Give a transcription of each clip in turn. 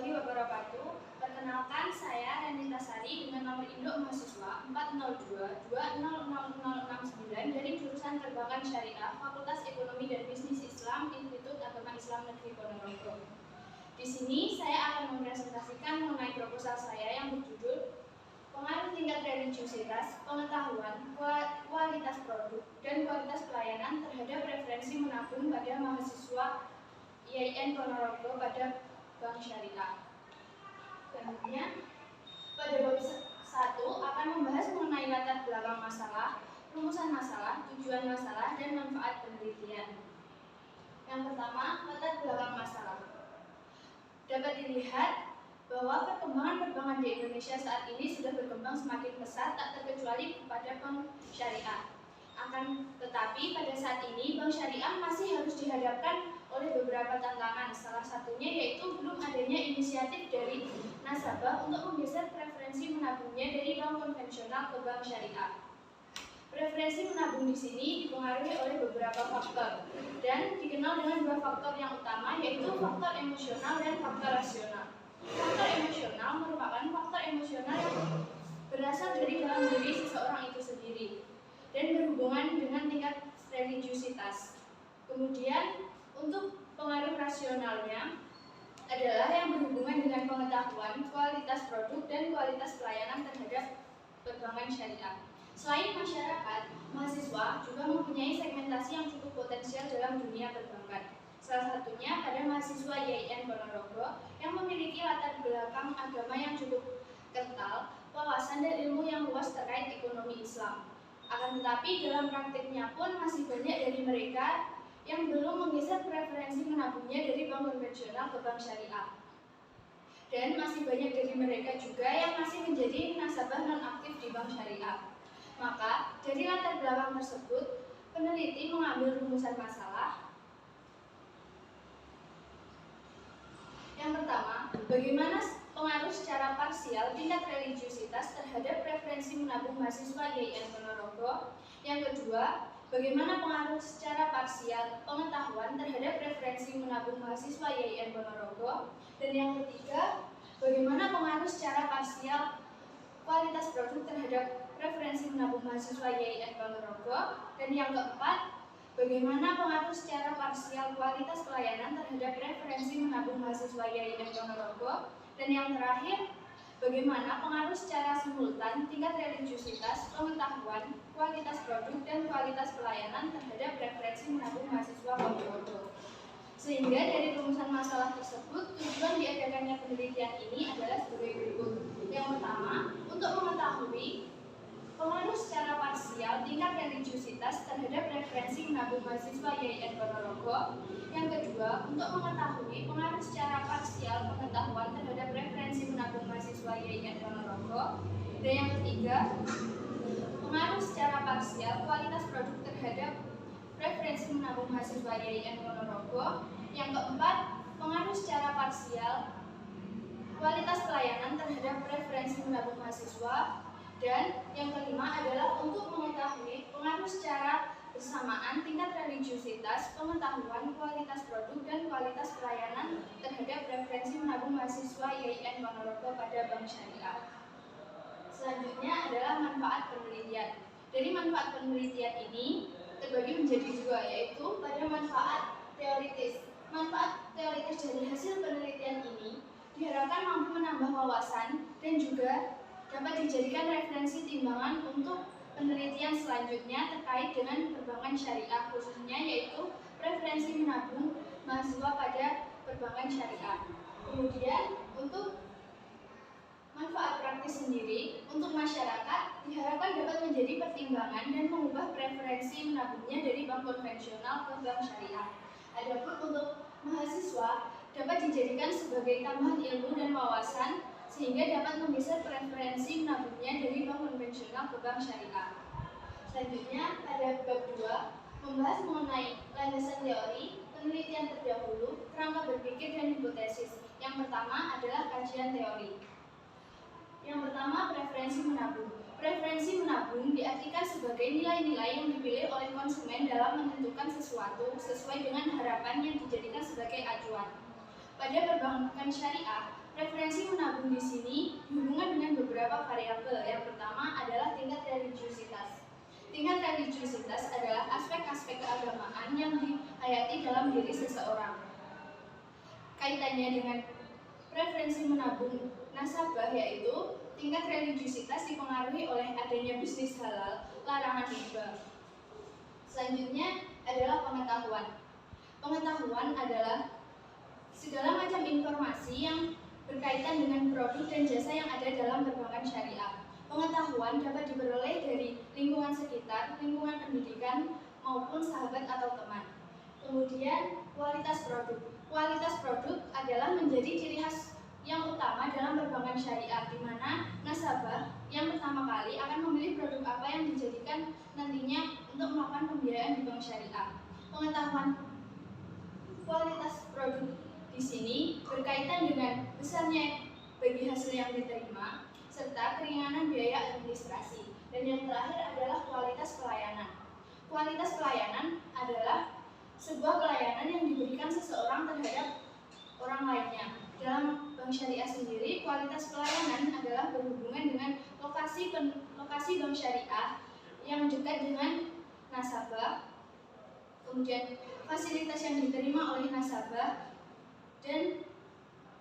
warahmatullahi wabarakatuh. Perkenalkan, saya Renita Sari dengan nomor induk mahasiswa 402200069 dari jurusan Perbankan Syariah, Fakultas Ekonomi dan Bisnis Islam, Institut Agama Islam Negeri Ponorogo. Di sini saya akan mempresentasikan mengenai proposal saya yang berjudul Pengaruh tingkat religiusitas, pengetahuan, kualitas produk, dan kualitas pelayanan terhadap preferensi menabung pada mahasiswa IAIN Ponorogo pada Bank Syariah. Kemudian, pada bab 1 akan membahas mengenai latar belakang masalah, rumusan masalah, tujuan masalah, dan manfaat penelitian. Yang pertama, latar belakang masalah. Dapat dilihat bahwa perkembangan perbankan di Indonesia saat ini sudah berkembang semakin pesat, tak terkecuali kepada bank syariah. Akan tetapi pada saat ini bank syariah masih harus dihadapkan oleh beberapa tantangan. Salah satunya yaitu belum adanya inisiatif dari nasabah untuk menggeser preferensi menabungnya dari bank konvensional ke bank syariah. Preferensi menabung di sini dipengaruhi oleh beberapa faktor dan dikenal dengan dua faktor yang utama, yaitu faktor emosional dan faktor rasional. Faktor emosional merupakan faktor emosional yang berasal dari dalam diri seseorang itu sendiri dan berhubungan dengan tingkat religiusitas. Kemudian untuk pengaruh rasionalnya adalah yang berhubungan dengan pengetahuan, kualitas produk, dan kualitas pelayanan terhadap perbankan syariah. Selain masyarakat, mahasiswa juga mempunyai segmentasi yang cukup potensial dalam dunia perbankan. Salah satunya pada mahasiswa IAIN Ponorogo yang memiliki latar belakang agama yang cukup kental, wawasan dan ilmu yang luas terkait ekonomi Islam. Akan tetapi dalam praktiknya pun masih banyak dari mereka yang belum menggeser preferensi menabungnya dari bank konvensional ke bank syariah. Dan masih banyak dari mereka juga yang masih menjadi nasabah non-aktif di bank syariah. Maka dari latar belakang tersebut, peneliti mengambil rumusan masalah. Yang pertama, bagaimana pengaruh secara parsial tingkat religiusitas terhadap preferensi menabung mahasiswa IAIN Ponorogo. Yang kedua, bagaimana pengaruh secara parsial pengetahuan terhadap preferensi menabung mahasiswa IAIN Ponorogo. Dan yang ketiga, bagaimana pengaruh secara parsial kualitas produk terhadap preferensi menabung mahasiswa IAIN Ponorogo. Dan yang keempat, bagaimana pengaruh secara parsial kualitas pelayanan terhadap preferensi menabung mahasiswa IAIN Ponorogo. Dan yang terakhir, bagaimana pengaruh secara simultan tingkat religiusitas, pengetahuan, kualitas produk, dan kualitas pelayanan terhadap preferensi menabung mahasiswa Ponorogo. Sehingga dari rumusan masalah tersebut, tujuan diadakannya penelitian ini adalah sebagai berikut. Yang pertama, untuk mengetahui pengaruh secara parsial tingkat religiusitas terhadap preferensi menabung mahasiswa IAIN Ponorogo. Yang kedua, untuk mengetahui pengaruh secara parsial pengetahuan terhadap preferensi menabung mahasiswa IAIN Ponorogo. Dan yang ketiga, pengaruh secara parsial kualitas produk terhadap preferensi menabung mahasiswa IAIN Ponorogo. Yang keempat, pengaruh secara parsial kualitas pelayanan terhadap preferensi menabung mahasiswa. Dan yang kelima adalah untuk mengetahui pengaruh secara bersamaan tingkat religiusitas, pengetahuan, kualitas produk, dan kualitas pelayanan terhadap preferensi menabung mahasiswa IAIN Ponorogo pada bank syariah. Selanjutnya adalah manfaat penelitian. Dari manfaat penelitian ini terbagi menjadi dua, yaitu pada manfaat teoritis. Manfaat teoritis dari hasil penelitian ini diharapkan mampu menambah wawasan dan juga dapat dijadikan referensi timbangan untuk penelitian selanjutnya terkait dengan perbankan syariah, khususnya yaitu preferensi menabung mahasiswa pada perbankan syariah. Kemudian untuk manfaat praktis sendiri untuk masyarakat diharapkan dapat menjadi pertimbangan dan mengubah preferensi menabungnya dari bank konvensional ke bank syariah. Adapun untuk mahasiswa dapat dijadikan sebagai tambahan ilmu dan wawasan sehingga dapat menggeser preferensi menabungnya dari bank konvensional ke bank syariah. Selanjutnya pada bab 2 membahas mengenai landasan teori, penelitian terdahulu, kerangka berpikir dan hipotesis. Yang pertama adalah kajian teori. Yang pertama, preferensi menabung. Preferensi menabung diartikan sebagai nilai-nilai yang dipilih oleh konsumen dalam menentukan sesuatu sesuai dengan harapan yang dijadikan sebagai acuan. Pada perbankan syariah, Preferensi menabung di sini dihubungkan dengan beberapa variabel. Yang pertama adalah tingkat religiusitas. Tingkat religiusitas adalah aspek-aspek keagamaan yang dihayati dalam diri seseorang. Kaitannya dengan preferensi menabung nasabah yaitu tingkat religiusitas dipengaruhi oleh adanya bisnis halal, larangan riba. Selanjutnya adalah pengetahuan. Pengetahuan adalah segala macam informasi yang berkaitan dengan produk dan jasa yang ada dalam perbankan syariah. Pengetahuan dapat diperoleh dari lingkungan sekitar, lingkungan pendidikan, maupun sahabat atau teman. Kemudian, kualitas produk. Kualitas produk adalah menjadi ciri khas yang utama dalam perbankan syariah, di mana nasabah yang pertama kali akan memilih produk apa yang dijadikan nantinya untuk melakukan pembiayaan di bank syariah. Pengetahuan kualitas produk di sini berkaitan dengan besarnya bagi hasil yang diterima serta keringanan biaya administrasi. Dan yang terakhir adalah kualitas pelayanan. Kualitas pelayanan adalah sebuah pelayanan yang diberikan seseorang terhadap orang lainnya. Dalam bank syariah sendiri, kualitas pelayanan adalah berhubungan dengan lokasi bank syariah yang dekat dengan nasabah, kemudian fasilitas yang diterima oleh nasabah, dan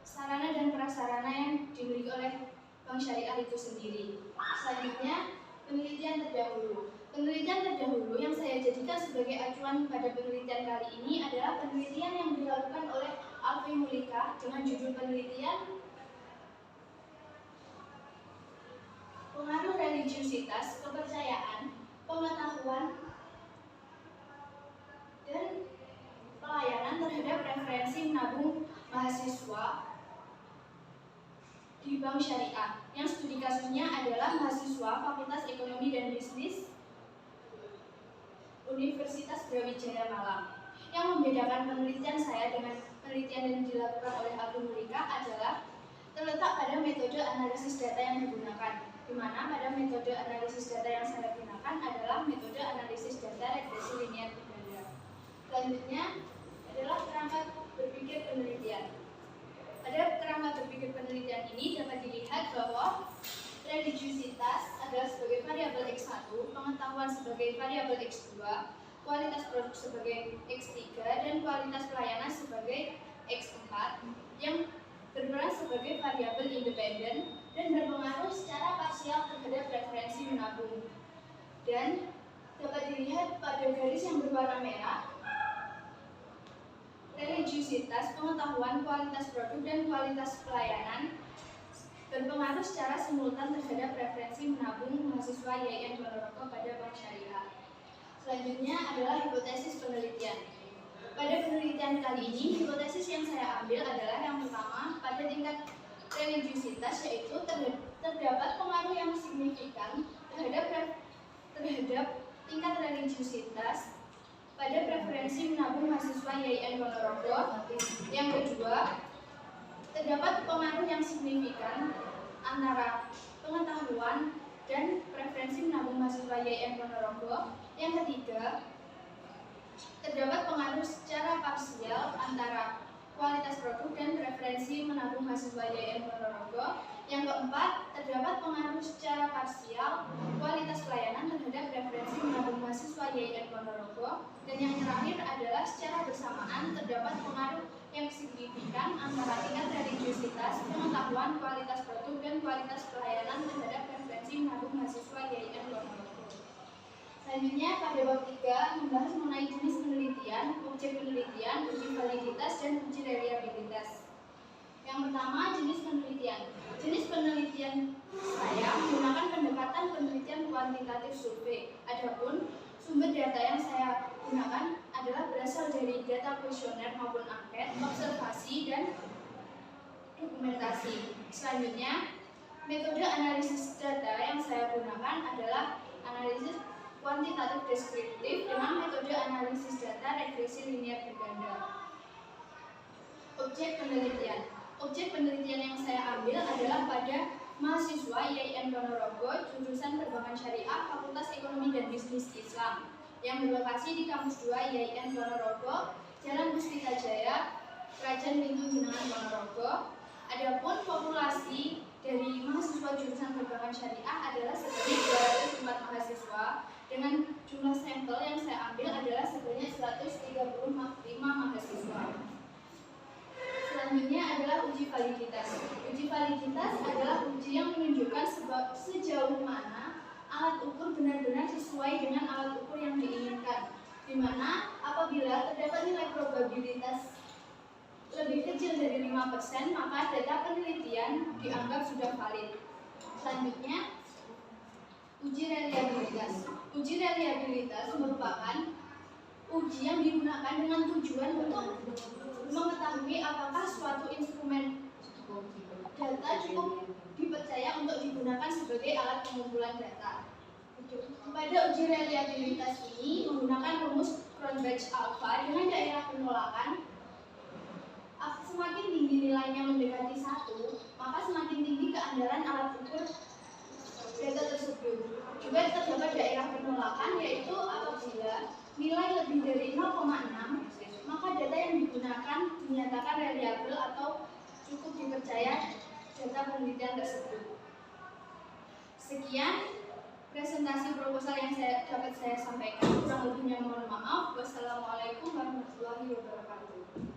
sarana dan prasarana yang dimiliki oleh bank syariah itu sendiri. Selanjutnya, penelitian terdahulu. Penelitian terdahulu yang saya jadikan sebagai acuan pada penelitian kali ini adalah penelitian yang dilakukan oleh Alfi Mulika dengan judul penelitian pengaruh religiusitas, kepercayaan, pengetahuan, dan pelayanan terhadap preferensi menabung mahasiswa di bank syariah. Yang studi kasusnya adalah mahasiswa Fakultas Ekonomi dan Bisnis Universitas Brawijaya Malang. Yang membedakan penelitian saya dengan penelitian yang dilakukan oleh Alfi Mulika adalah terletak pada metode analisis data yang digunakan, di mana pada metode analisis data yang saya gunakan adalah metode analisis data regresi linear berganda. Selanjutnya adalah kerangka berpikir penelitian. Pada kerangka berpikir penelitian ini dapat dilihat bahwa religiusitas adalah sebagai variabel X1, pengetahuan sebagai variabel X2, kualitas produk sebagai X3, dan kualitas pelayanan sebagai X4 yang berperan sebagai variabel independen dan berpengaruh secara parsial terhadap preferensi menabung. Dan dapat dilihat pada garis yang berwarna merah, religiusitas, pengetahuan, kualitas produk, dan kualitas pelayanan berpengaruh secara simultan terhadap preferensi menabung mahasiswa YIN Ponorogo pada bank syariah. Selanjutnya adalah hipotesis penelitian. Pada penelitian kali ini, hipotesis yang saya ambil adalah yang pertama, pada tingkat religiusitas, yaitu terdapat pengaruh yang signifikan terhadap tingkat religiusitas pada preferensi menabung mahasiswa YIN Ponorogo. Yang kedua, terdapat pengaruh yang signifikan antara pengetahuan dan preferensi menabung mahasiswa YIN Ponorogo. Yang ketiga, terdapat pengaruh secara parsial antara kualitas produk dan preferensi menabung mahasiswa YIN Ponorogo. Yang keempat, terdapat pengaruh secara parsial kualitas pelayanan terhadap preferensi menabung mahasiswa YIN Ponorogo. Dan yang terakhir adalah secara bersamaan terdapat pengaruh yang signifikan antara tingkat religiusitas, pengetahuan, kualitas produk, dan kualitas pelayanan terhadap preferensi menabung mahasiswa YIN Ponorogo. Selanjutnya pada bab 3 membahas mengenai jenis penelitian, objek penelitian, uji validitas, dan uji reliabilitas. Yang pertama, jenis penelitian. Jenis penelitian saya menggunakan pendekatan penelitian kuantitatif survei. Adapun sumber data yang saya gunakan adalah berasal dari data kuesioner maupun angket, observasi, dan dokumentasi. Selanjutnya, metode analisis data yang saya gunakan adalah analisis kuantitatif deskriptif dengan metode analisis data regresi linear berganda. Objek penelitian. Objek penelitian yang saya ambil adalah pada mahasiswa YIN Ponorogo, jurusan Perbankan Syariah, Fakultas Ekonomi dan Bisnis Islam, yang berlokasi di kampus 2 YIN Ponorogo, Jalan Puspita Jaya, Krajan Pintu Jenengan Ponorogo. Adapun populasi dari mahasiswa jurusan perbankan syariah adalah sebanyak 204 mahasiswa dengan jumlah sampel yang saya ambil adalah sebanyak 135 mahasiswa. Selanjutnya adalah uji validitas. Uji validitas adalah uji yang menunjukkan sejauh mana alat ukur benar-benar sesuai dengan alat ukur yang diinginkan, di mana apabila terdapat nilai probabilitas lebih kecil dari 5%, maka data penelitian dianggap sudah valid. Selanjutnya, uji reliabilitas. Uji reliabilitas merupakan uji yang digunakan dengan tujuan untuk mengetahui apakah suatu instrumen data cukup dipercaya untuk digunakan sebagai alat pengumpulan data. Pada uji reliabilitas ini menggunakan rumus Cronbach-Alpha dengan daerah penolakan. Semakin tinggi nilainya mendekati 1, maka semakin tinggi keandalan alat ukur data tersebut. Juga terdapat daerah penolakan, yaitu apabila nilai lebih dari 0,6, maka data yang digunakan dinyatakan reliable atau cukup dipercaya data penelitian tersebut. Sekian presentasi proposal yang dapat saya sampaikan. Kurang lebihnya mohon maaf. Wassalamualaikum warahmatullahi wabarakatuh.